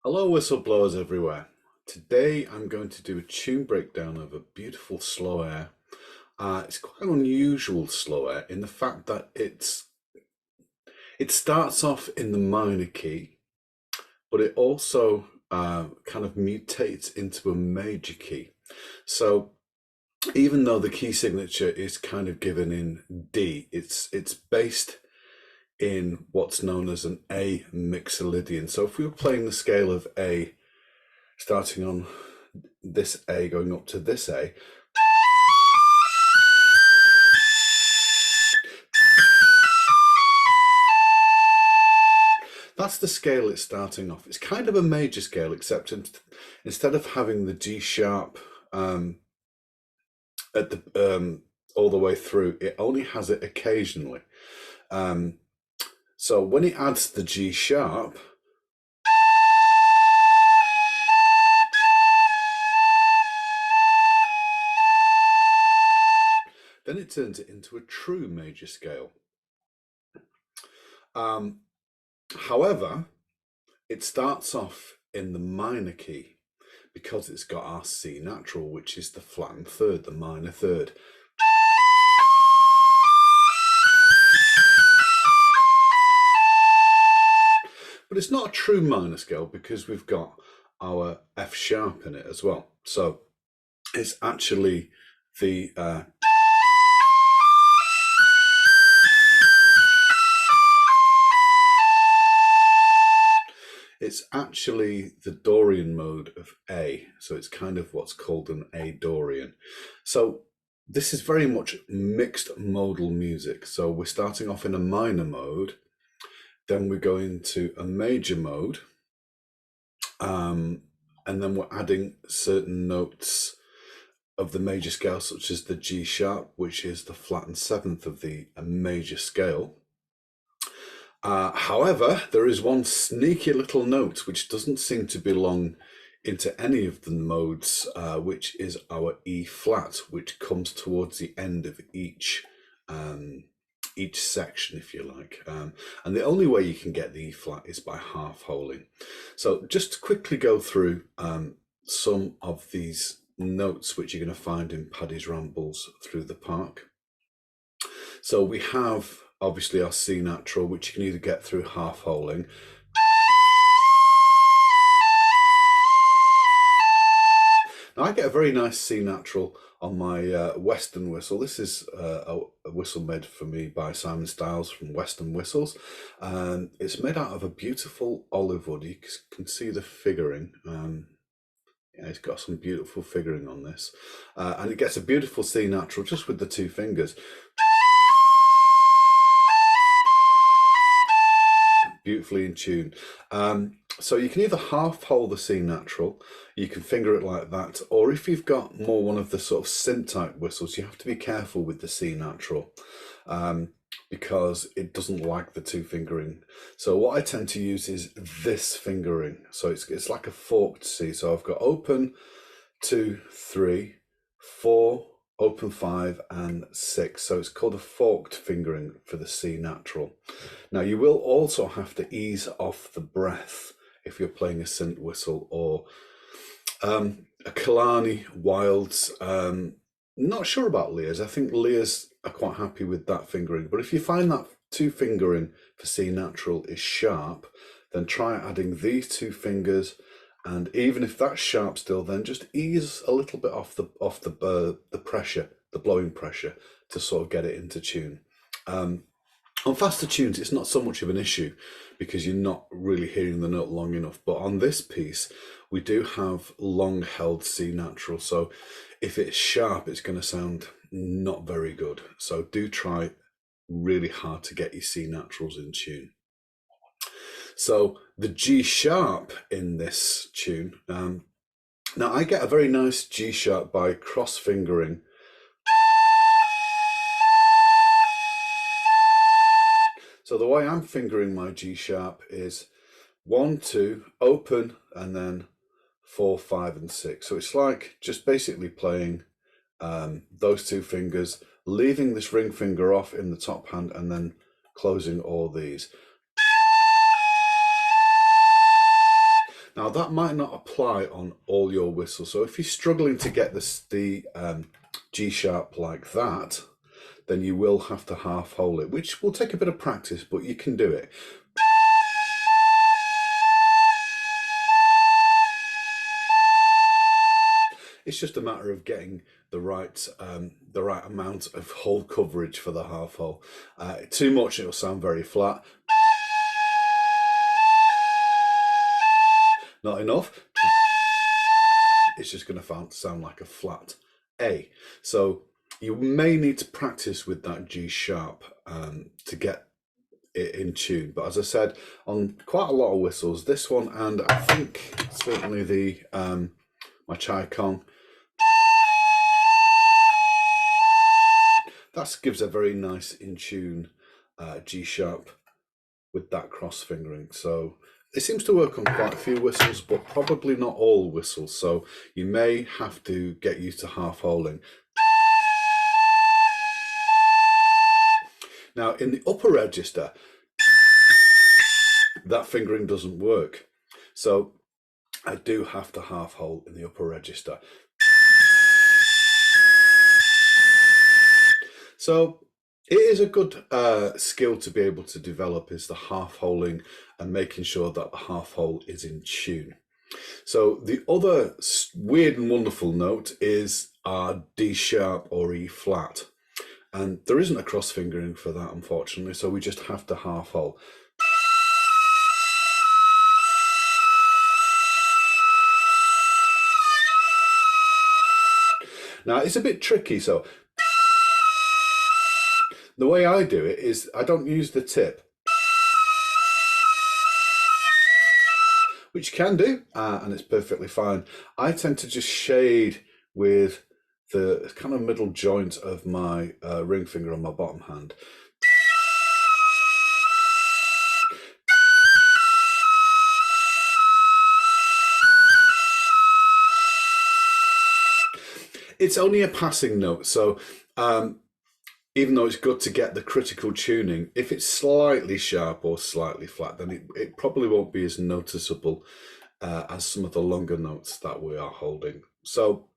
Hello, whistleblowers everywhere. Today I'm going to do a tune breakdown of a beautiful slow air. It's quite an unusual slow air in the fact that it starts off in the minor key, but it also kind of mutates into a major key. So even though the key signature is kind of given in D, it's based in what's known as an A mixolydian. So if we were playing the scale of A, starting on this A going up to this A, that's the scale it's starting off. It's kind of a major scale, except instead of having the G sharp at the all the way through, it only has it occasionally. So when it adds the G sharp, then it turns it into a true major scale. However, it starts off in the minor key because it's got our C natural, which is the flattened third, the minor third. But it's not a true minor scale because we've got our F sharp in it as well. So it's actually the it's actually the Dorian mode of A. So it's kind of what's called an A Dorian. So this is very much mixed modal music. So we're starting off in a minor mode, then we go into a major mode, and then we're adding certain notes of the major scale, such as the G sharp, which is the flattened seventh of the major scale. However, there is one sneaky little note which doesn't seem to belong into any of the modes, which is our E flat, which comes towards the end of each section, if you like. And the only way you can get the E flat is by half holing. So just to quickly go through some of these notes which you're going to find in Paddy's Rambles through the park. So we have obviously our C natural, which you can either get through half holing. Now I get a very nice C natural on my Western whistle. This is a whistle made for me by Simon Styles from Western Whistles. It's made out of a beautiful olive wood. You can see the figuring. Yeah, it's got some beautiful figuring on this. And it gets a beautiful C natural just with the two fingers. Beautifully in tune. So you can either half hole the C natural, you can finger it like that, or if you've got more one of the sort of synth type whistles, you have to be careful with the C natural because it doesn't like the two fingering. So what I tend to use is this fingering. So it's like a forked C. So I've got open, 2, 3, 4, open 5 and 6. So it's called a forked fingering for the C natural. Now you will also have to ease off the breath if you're playing a synth whistle or a Kalani Wilds. Not sure about Lears. I think Lears are quite happy with that fingering. But if you find that two fingering for C natural is sharp, then try adding these two fingers. And even if that's sharp still, then just ease a little bit off the pressure, the blowing pressure, to sort of get it into tune. On faster tunes, it's not so much of an issue because you're not really hearing the note long enough. But on this piece, we do have long held C natural. So if it's sharp, it's going to sound not very good. So do try really hard to get your C naturals in tune. So the G sharp in this tune, now I get a very nice G sharp by cross fingering. So the way I'm fingering my G sharp is 1, 2, open, and then 4, 5, and 6. So it's like just basically playing those two fingers, leaving this ring finger off in the top hand, and then closing all these. Now that might not apply on all your whistles, so if you're struggling to get the G sharp like that, then you will have to half hole it, which will take a bit of practice, but you can do it. It's just a matter of getting the right amount of hole coverage for the half hole. Too much, it'll sound very flat. Not enough, it's just going to sound like a flat A. So you may need to practice with that G sharp to get it in tune. But as I said, on quite a lot of whistles, this one, and I think certainly the my Chai Kong, that gives a very nice in tune G sharp with that cross fingering. So it seems to work on quite a few whistles, but probably not all whistles. So you may have to get used to half holing. Now in the upper register, that fingering doesn't work. So I do have to half hole in the upper register. So it is a good skill to be able to develop, is the half holing and making sure that the half hole is in tune. So the other weird and wonderful note is D sharp or E flat. And there isn't a cross fingering for that, unfortunately, so we just have to half hole. Now it's a bit tricky, so the way I do it is I don't use the tip, which you can do, and it's perfectly fine. I tend to just shade with the kind of middle joint of my ring finger on my bottom hand. It's only a passing note, so even though it's good to get the critical tuning, if it's slightly sharp or slightly flat, then it probably won't be as noticeable as some of the longer notes that we are holding. So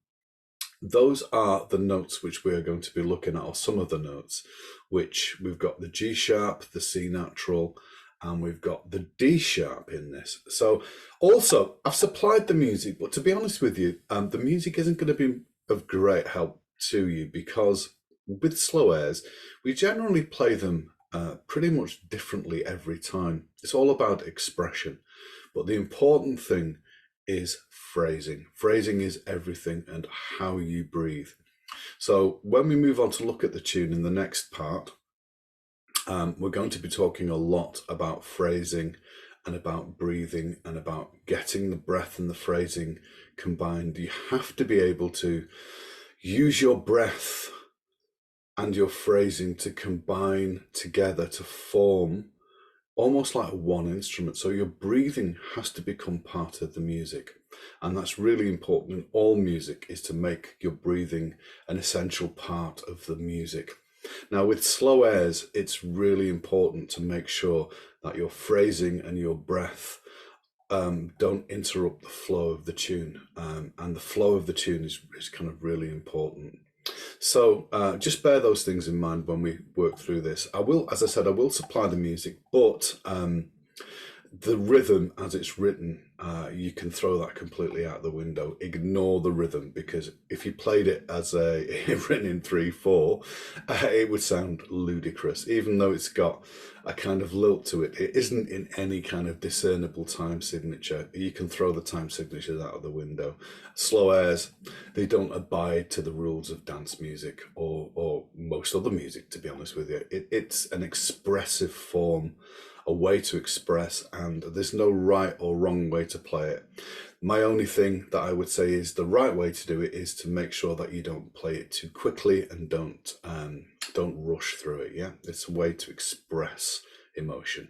those are the notes which we are going to be looking at, or some of the notes, which we've got the G sharp, the C natural, and we've got the D sharp in this. So also, I've supplied the music, but to be honest with you, the music isn't going to be of great help to you, because with slow airs, we generally play them pretty much differently every time. It's all about expression, but the important thing is phrasing. Phrasing is everything, and how you breathe. So when we move on to look at the tune in the next part, we're going to be talking a lot about phrasing and about breathing and about getting the breath and the phrasing combined. You have to be able to use your breath and your phrasing to combine together to form almost like one instrument. So your breathing has to become part of the music. And that's really important in all music, is to make your breathing an essential part of the music. Now with slow airs, it's really important to make sure that your phrasing and your breath don't interrupt the flow of the tune. And the flow of the tune is kind of really important. So just bear those things in mind when we work through this. I will, as I said, I will supply the music, but the rhythm as it's written, you can throw that completely out the window. Ignore the rhythm, because if you played it as written in 3/4, it would sound ludicrous. Even though it's got a kind of lilt to it, it isn't in any kind of discernible time signature. You can throw the time signatures out of the window. Slow airs, they don't abide to the rules of dance music or most other music, to be honest with you. It's an expressive form, a way to express, and there's no right or wrong way to play it. My only thing that I would say is the right way to do it is to make sure that you don't play it too quickly and don't rush through it. Yeah, it's a way to express emotion.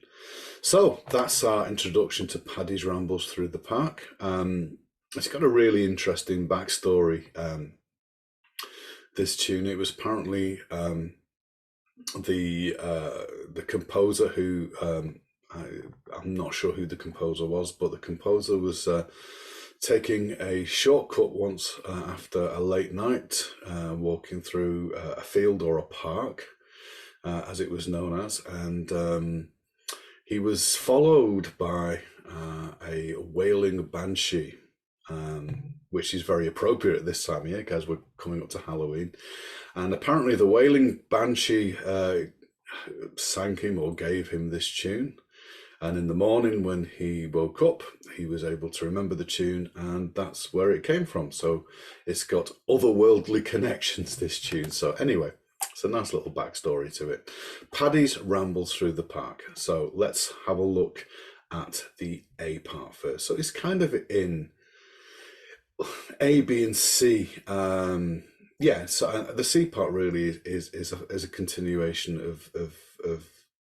So that's our introduction to Paddy's Rambles Through the Park. It's got a really interesting backstory. this tune. It was apparently the composer who I'm not sure who the composer was, but the composer was taking a shortcut once after a late night, walking through a field or a park, as it was known as, and he was followed by a wailing banshee, which is very appropriate at this time of year because we're coming up to Halloween. And apparently the wailing banshee sang him or gave him this tune. And in the morning when he woke up, he was able to remember the tune, and that's where it came from. So it's got otherworldly connections, this tune. So anyway, it's a nice little backstory to it. Paddy's Rambles Through the Park. So let's have a look at the A part first. So it's kind of in A, B, and C. Yeah, so the C part really is a continuation of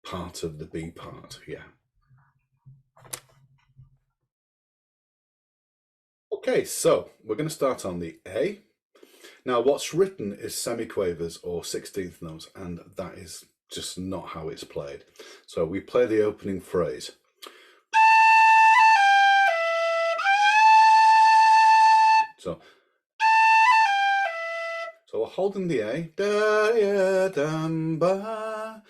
part of the B part. Yeah. Okay, so we're going to start on the A. Now, what's written is semiquavers or 16th notes, and that is just not how it's played. So we play the opening phrase. So we're holding the A. Da, ya, dum, ba.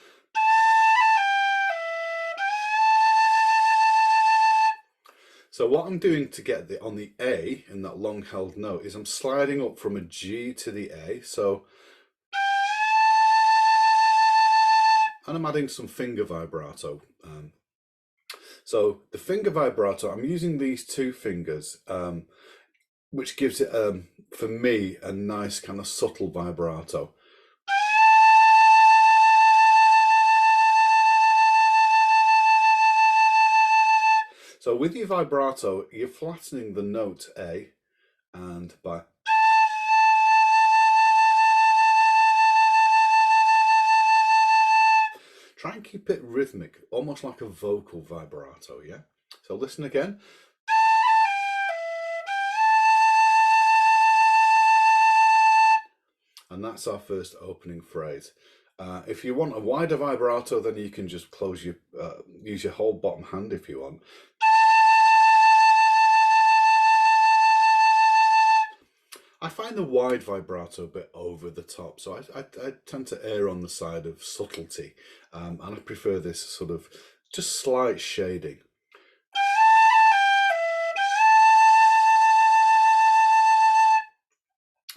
So what I'm doing to get on the A in that long held note is I'm sliding up from a G to the A. So, and I'm adding some finger vibrato. So the finger vibrato, I'm using these two fingers, which gives it, for me, a nice kind of subtle vibrato. So with your vibrato, you're flattening the note A, and by try and keep it rhythmic, almost like a vocal vibrato, yeah? So listen again. And that's our first opening phrase. If you want a wider vibrato, then you can just close your, use your whole bottom hand if you want. I find the wide vibrato a bit over the top, so I tend to err on the side of subtlety, and I prefer this sort of just slight shading.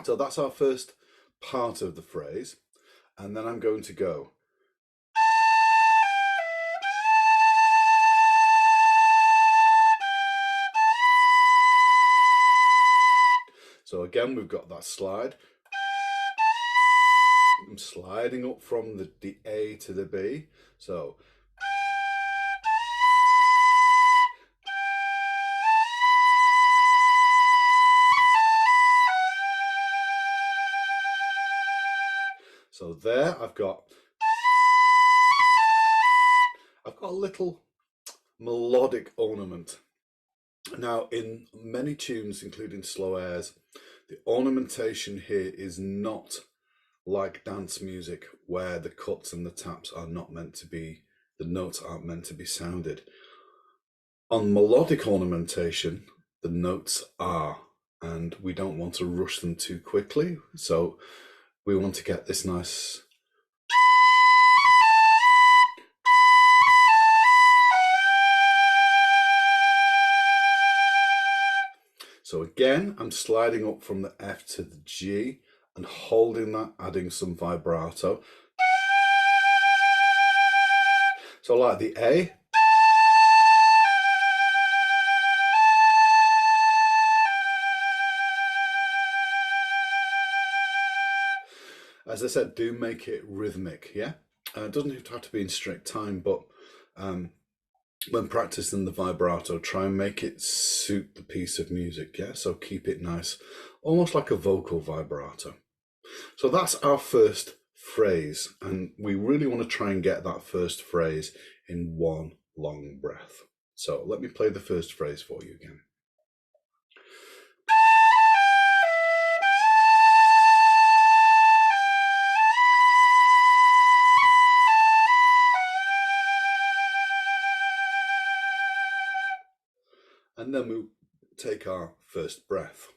So that's our first part of the phrase, and then I'm going to go. So again, we've got that slide. I'm sliding up from the A to the B. So there I've got a little melodic ornament. Now, in many tunes, including slow airs, the ornamentation here is not like dance music, where the cuts and the taps are not meant to be, the notes aren't meant to be sounded. On melodic ornamentation, the notes are, and we don't want to rush them too quickly. So we want to get this nice. So again, I'm sliding up from the F to the G and holding that, adding some vibrato. So like the A. As I said, do make it rhythmic, yeah? It doesn't have to be in strict time, but when practicing the vibrato, try and make it suit the piece of music, yeah? So keep it nice, almost like a vocal vibrato. So that's our first phrase, and we really want to try and get that first phrase in one long breath. So let me play the first phrase for you again. then we take our first breath.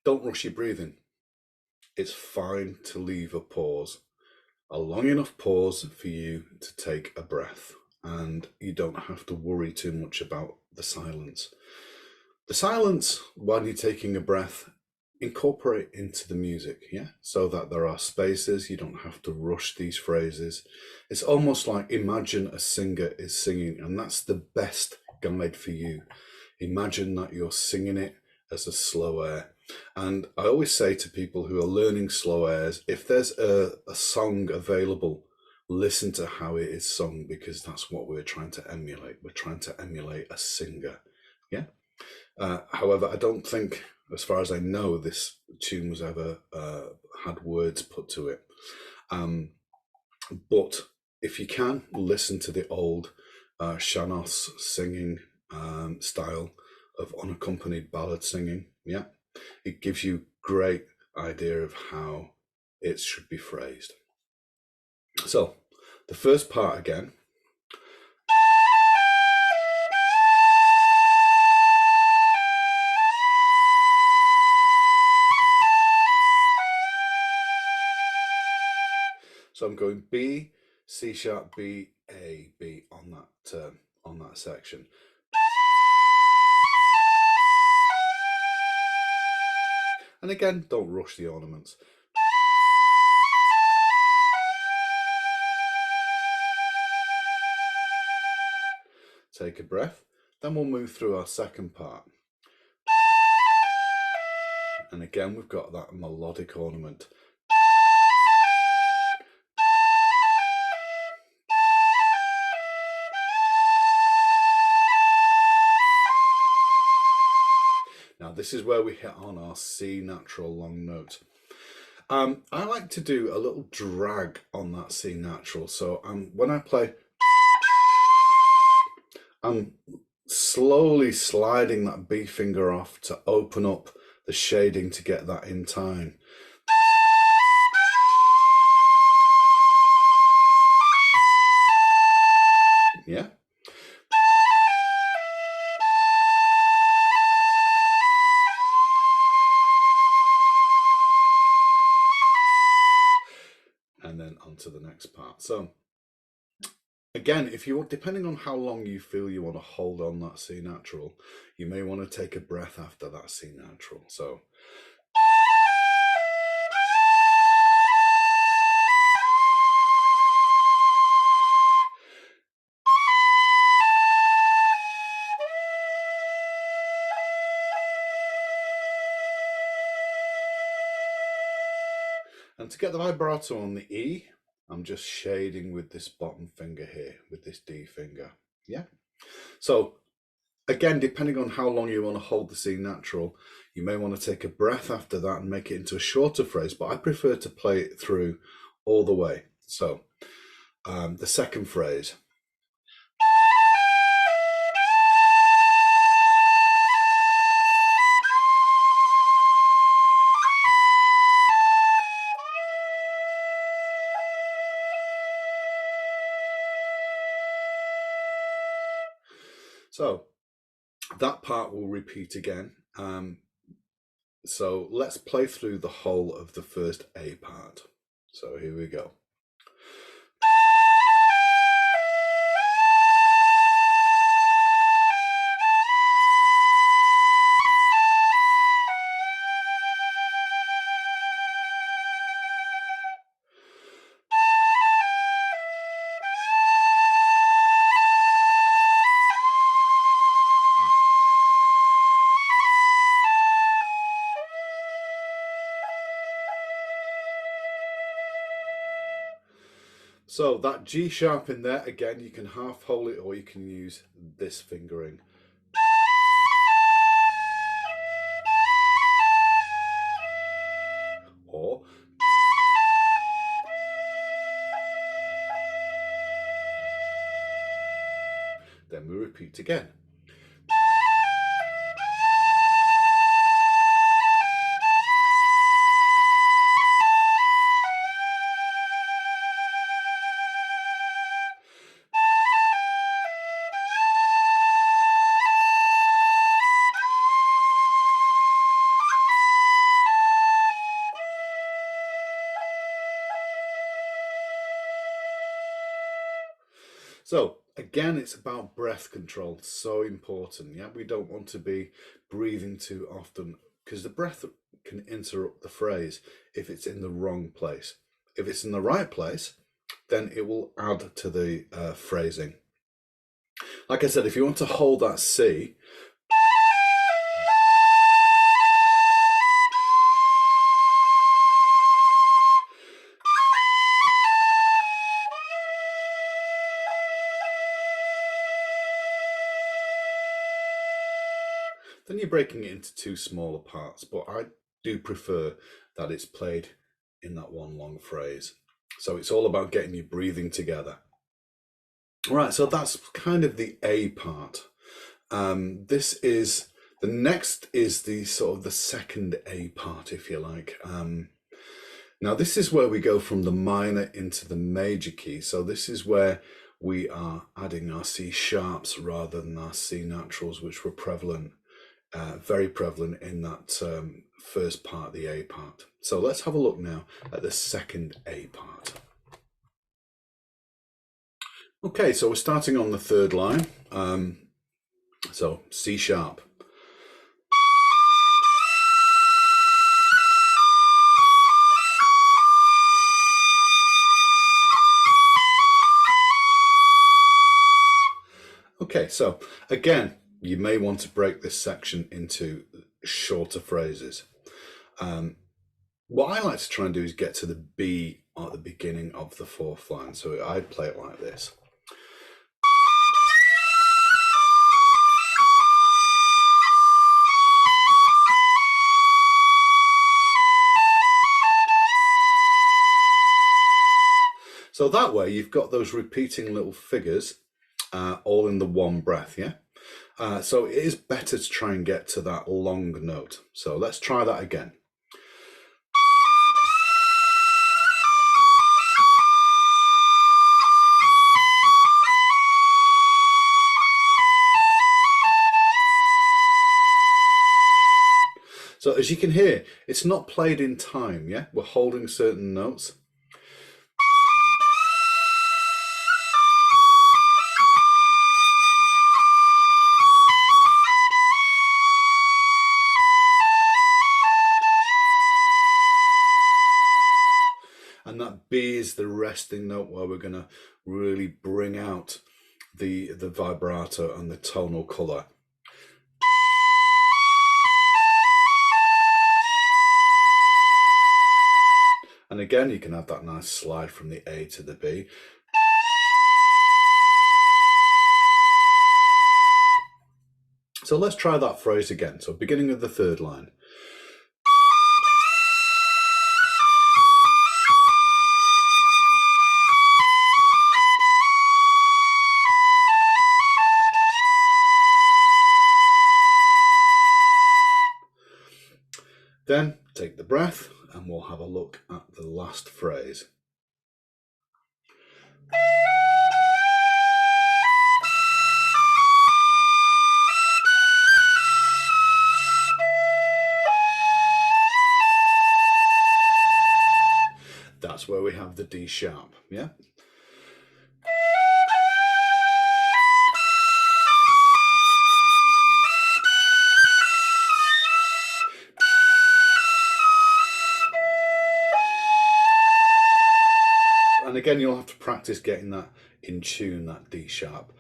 Don't rush your breathing. It's fine to leave a pause, a long enough pause for you to take a breath, and you don't have to worry too much about the silence. The silence, while you're taking a breath, incorporate into the music, yeah? So that there are spaces, you don't have to rush these phrases. It's almost like imagine a singer is singing, and that's the best guide for you. Imagine that you're singing it as a slow air. And I always say to people who are learning slow airs, if there's a song available, listen to how it is sung, because that's what we're trying to emulate. We're trying to emulate a singer, yeah? However, I don't think, as far as I know, this tune was ever had words put to it. But if you can, listen to the old Shanos singing style of unaccompanied ballad singing. Yeah, it gives you great idea of how it should be phrased. So, the first part again. So I'm going B, C sharp, B, A, B on that section. And again, don't rush the ornaments. Take a breath. Then we'll move through our second part. And again, we've got that melodic ornament. Now, this is where we hit on our C natural long note. I like to do a little drag on that C natural. So when I play, I'm slowly sliding that B finger off to open up the shading to get that in time. Yeah. And then on to the next part. So again, if you want, depending on how long you feel you want to hold on that C natural, you may want to take a breath after that C natural. So and to get the vibrato on the E, I'm just shading with this bottom finger here, with this D finger. Yeah. So again, depending on how long you want to hold the C natural, you may want to take a breath after that and make it into a shorter phrase, but I prefer to play it through all the way. So the second phrase. So that part will repeat again. So let's play through the whole of the first A part. So here we go. So that G sharp in there, again, you can half hold it or you can use this fingering. Or then we repeat again. So again, it's about breath control. So important. Yeah, we don't want to be breathing too often because the breath can interrupt the phrase if it's in the wrong place. If it's in the right place, then it will add to the phrasing. Like I said, if you want to hold that C, then you're breaking it into two smaller parts, but I do prefer that it's played in that one long phrase. So it's all about getting you breathing together. All right, so that's kind of the A part. This is the next is the sort of the second A part, if you like. Now this is where we go from the minor into the major key. So this is where we are adding our C sharps rather than our C naturals, which were prevalent, very prevalent in that first part, the A part. So let's have a look now at the second A part. Okay, so we're starting on the third line. So C sharp. Okay, so again, you may want to break this section into shorter phrases. What I like to try and do is get to the B at the beginning of the fourth line. So I'd play it like this. So that way you've got those repeating little figures all in the one breath, yeah? So it is better to try and get to that long note. So let's try that again. So as you can hear, it's not played in time, yeah? We're holding certain notes. And that B is the resting note where we're going to really bring out the vibrato and the tonal colour. And again, you can have that nice slide from the A to the B. So let's try that phrase again. So beginning of the third line. Then take the breath and we'll have a look at the last phrase. That's where we have the D sharp, yeah? And again, you'll have to practice getting that in tune, that D sharp.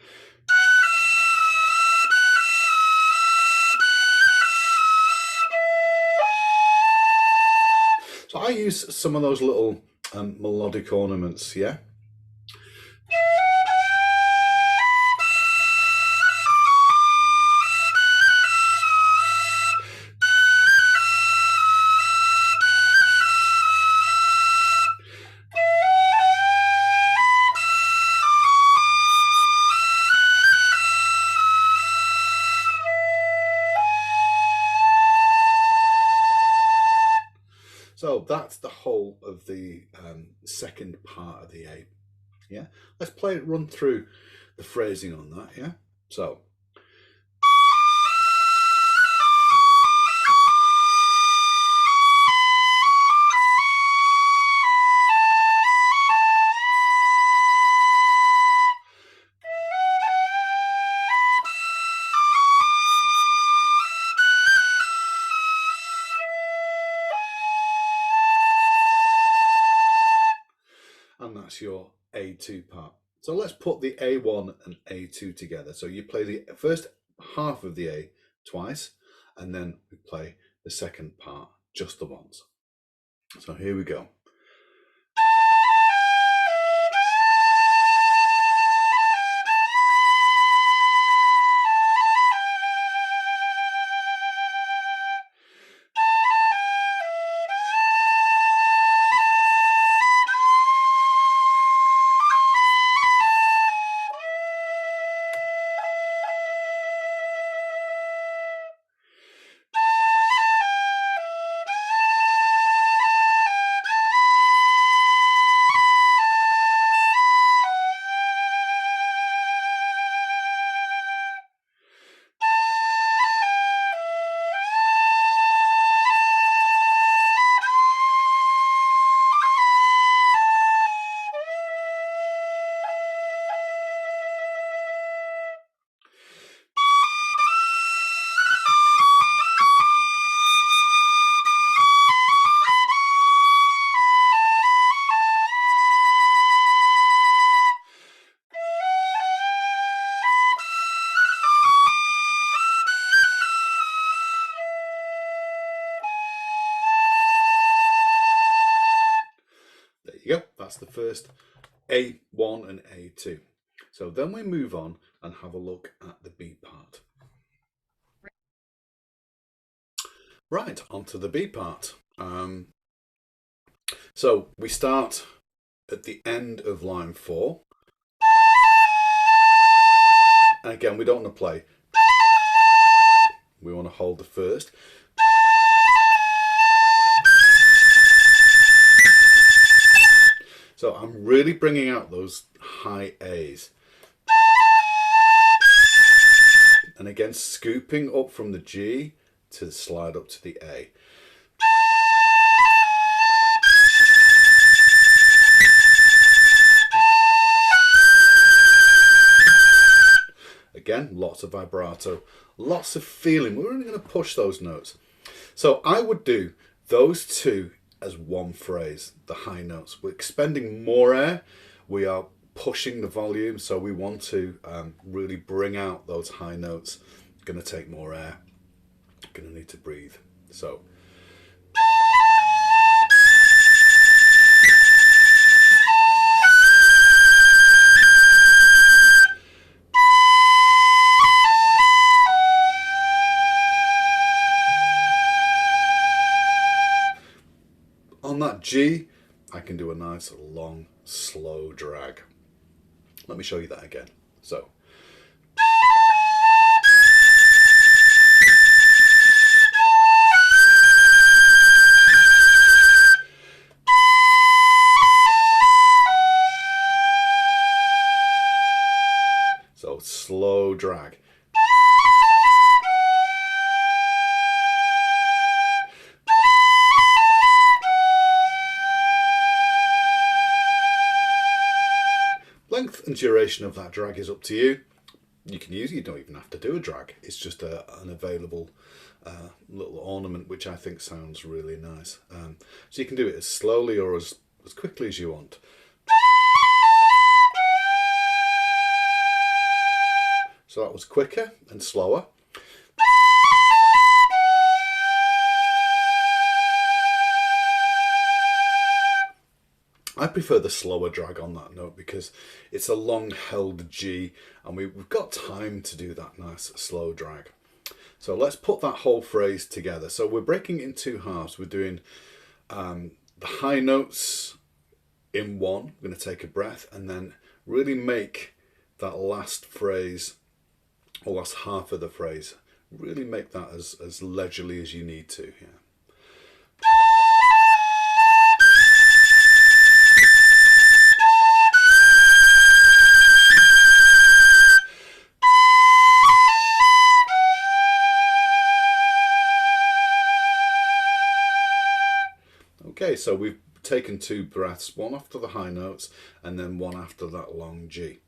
So I use some of those little melodic ornaments, yeah? So that's the whole of the second part of the A. Yeah, let's play it, run through the phrasing on that. Yeah, so. and that's your A2 part. So let's put the A1 and A2 together. So you play the first half of the A twice, and then we play the second part just the once. So here we go. There you go. That's the first A1 and A2. So then we move on and have a look at the B part. Right, onto the B part. So we start at the end of line 4. And again, we don't want to play. We want to hold the first. So I'm really bringing out those high A's. And again, scooping up from the G to slide up to the A. Again, lots of vibrato, lots of feeling. We're only going to push those notes. So I would do those two as one phrase, the high notes. We're expending more air. We are pushing the volume, so we want to really bring out those high notes. Going to take more air. Going to need to breathe. So. On that G, I can do a nice long, slow drag. Let me show you that again. So. So slow drag. Length and duration of that drag is up to you. You can use it, you don't even have to do a drag. It's just an available little ornament, which I think sounds really nice. So you can do it as slowly or as quickly as you want. So that was quicker and slower. I prefer the slower drag on that note because it's a long held G and we've got time to do that nice slow drag. So let's put that whole phrase together. So we're breaking it in two halves. We're doing the high notes in one. We're going to take a breath and then really make that last phrase or last half of the phrase, really make that as leisurely as you need to. Yeah. Okay, so we've taken two breaths, one after the high notes and then one after that long G.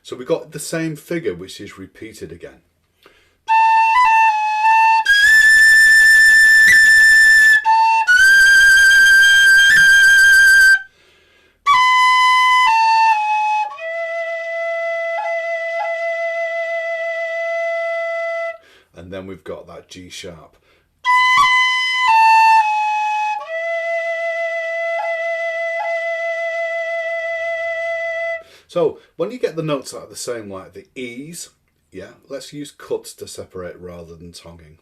So we've got the same figure which is repeated again. then we've got that G sharp. So when you get the notes that are the same, like the E's, yeah, let's use cuts to separate rather than tonguing.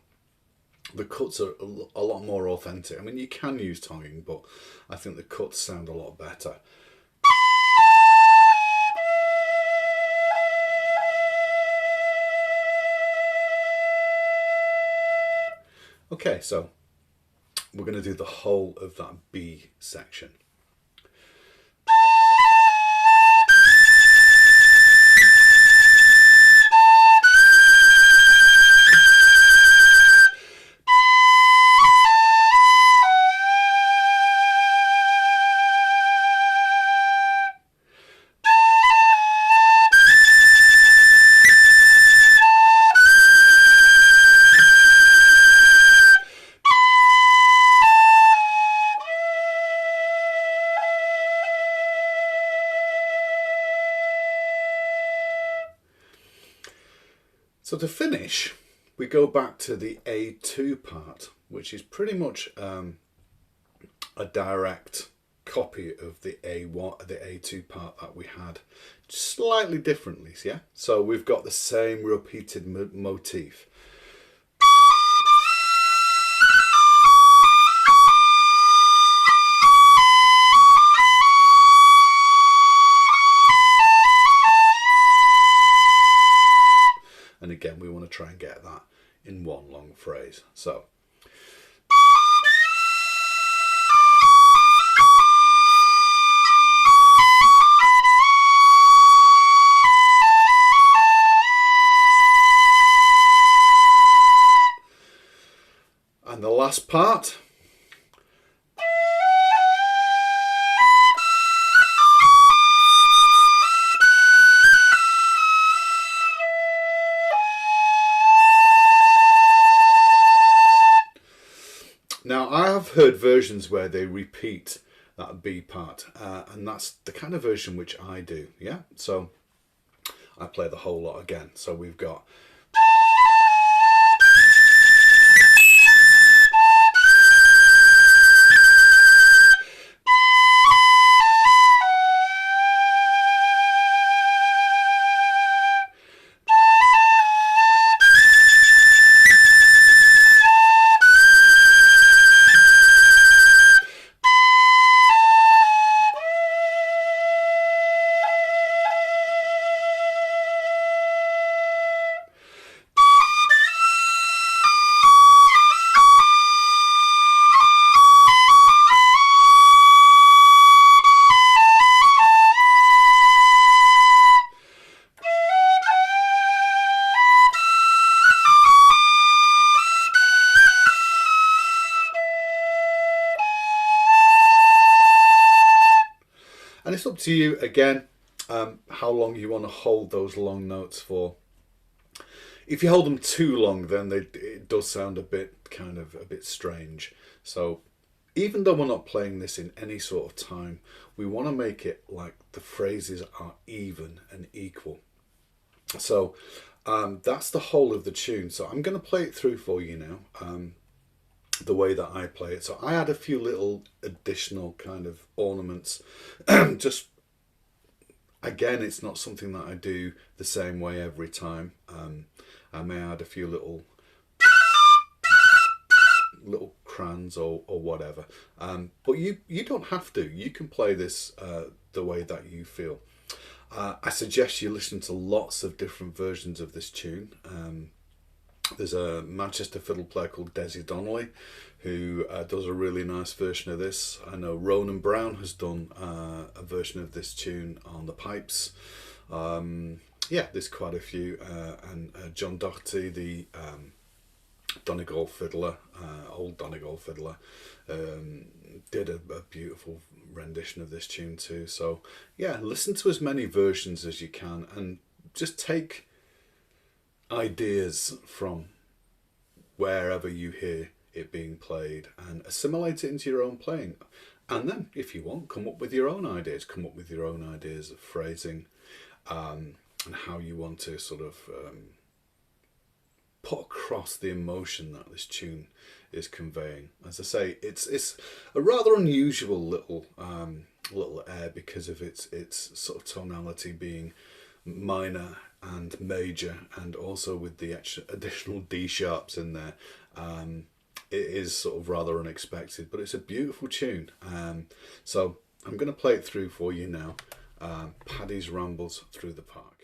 The cuts are a lot more authentic. I mean, you can use tonguing, but I think the cuts sound a lot better. Okay, so we're going to do the whole of that B section. So to finish, we go back to the A2 part, which is pretty much a direct copy of the A1, the A2 part that we had, slightly differently, yeah? So we've got the same repeated motif. And again, we want to try and get that in one long phrase. So. And the last part. Now, I have heard versions where they repeat that B part, and that's the kind of version which I do, yeah? So I play the whole lot again. So we've got... And it's up to you, again, how long you want to hold those long notes for. If you hold them too long, then it does sound a bit strange. So even though we're not playing this in any sort of time, we want to make it like the phrases are even and equal. So that's the whole of the tune. So I'm going to play it through for you now. The way that I play it. So I add a few little additional kind of ornaments. Just, again, it's not something that I do the same way every time. I may add a few little crans or whatever. But you don't have to. You can play this the way that you feel. I suggest you listen to lots of different versions of this tune. There's a Manchester fiddle player called Desi Donnelly who does a really nice version of this. I know Ronan Brown has done a version of this tune on the pipes. Yeah, there's quite a few. And John Doherty, the Donegal fiddler, old Donegal fiddler, did a beautiful rendition of this tune too. So yeah, listen to as many versions as you can and just take ideas from wherever you hear it being played and assimilate it into your own playing. And then, if you want, come up with your own ideas. Come up with your own ideas of phrasing and how you want to sort of put across the emotion that this tune is conveying. As I say, it's a rather unusual little air because of its sort of tonality being minor and major, and also with the extra additional D sharps in there. It is sort of rather unexpected, but it's a beautiful tune. So I'm going to play it through for you now. Paddy's Rambles Through the Park.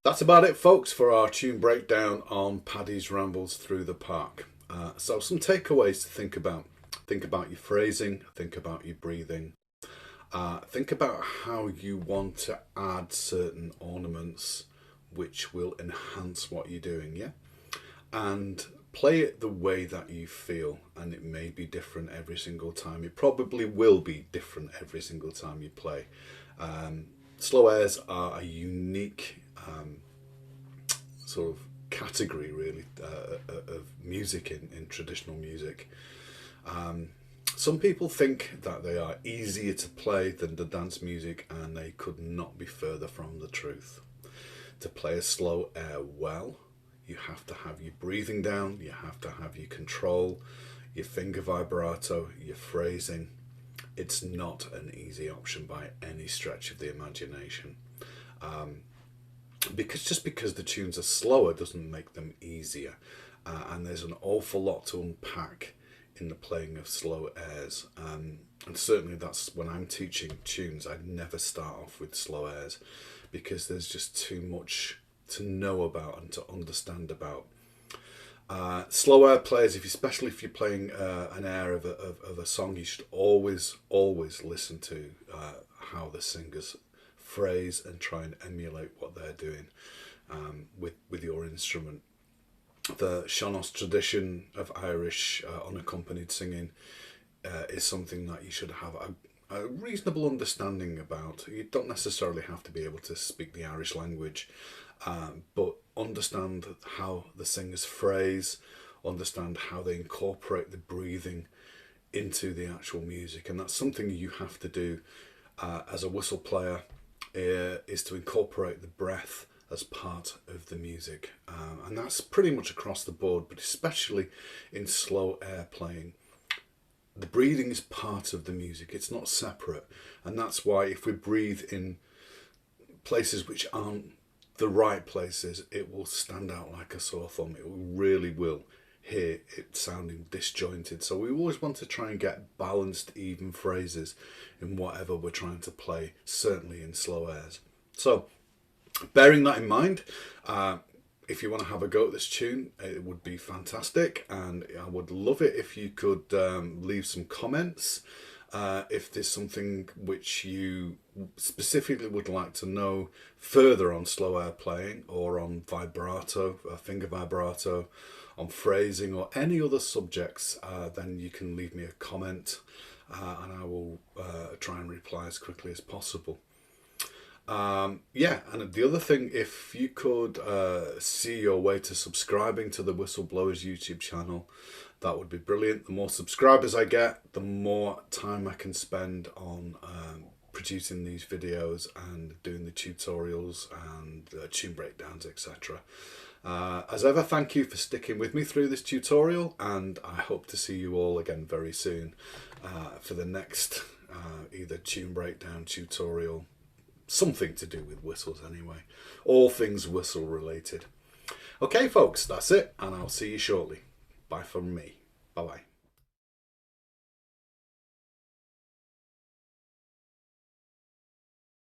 That's about it, folks, for our tune breakdown on Paddy's Rambles Through the Park. So some takeaways to think about. Think about your phrasing, think about your breathing, think about how you want to add certain ornaments which will enhance what you're doing, yeah? And play it the way that you feel, and it may be different every single time. It probably will be different every single time you play. Slow airs are a unique sort of category, really, of music in traditional music. Some people think that they are easier to play than the dance music, and they could not be further from the truth. To play a slow air well, you have to have your breathing down, you have to have your control, your finger vibrato, your phrasing. It's not an easy option by any stretch of the imagination. Because the tunes are slower doesn't make them easier. And there's an awful lot to unpack in the playing of slow airs. And certainly that's when I'm teaching tunes, I never start off with slow airs because there's just too much to know about and to understand about. Slow air players, especially if you're playing an air of a song, you should always listen to how the singers phrase and try and emulate what they're doing with your instrument. the Sean-os tradition of Irish unaccompanied singing is something that you should have a reasonable understanding about. You don't necessarily have to be able to speak the Irish language, but understand how the singers phrase, understand how they incorporate the breathing into the actual music. And that's something you have to do as a whistle player, is to incorporate the breath as part of the music. And that's pretty much across the board, but especially in slow air playing. The breathing is part of the music, it's not separate. And that's why if we breathe in places which aren't the right places, it will stand out like a sore thumb. It really will hear it sounding disjointed. So we always want to try and get balanced, even phrases in whatever we're trying to play, certainly in slow airs. So bearing that in mind, if you want to have a go at this tune, it would be fantastic, and I would love it if you could leave some comments. If there's something which you specifically would like to know further on slow air playing, or on vibrato, finger vibrato, on phrasing, or any other subjects, then you can leave me a comment, and I will try and reply as quickly as possible. Yeah, and the other thing, if you could see your way to subscribing to the Whistleblowers YouTube channel, that would be brilliant. The more subscribers I get, the more time I can spend on producing these videos and doing the tutorials and tune breakdowns, etc. As ever, thank you for sticking with me through this tutorial, and I hope to see you all again very soon for the next either tune breakdown, tutorial, something to do with whistles anyway. All things whistle related. Okay folks, that's it, and I'll see you shortly. Bye from me. Bye bye.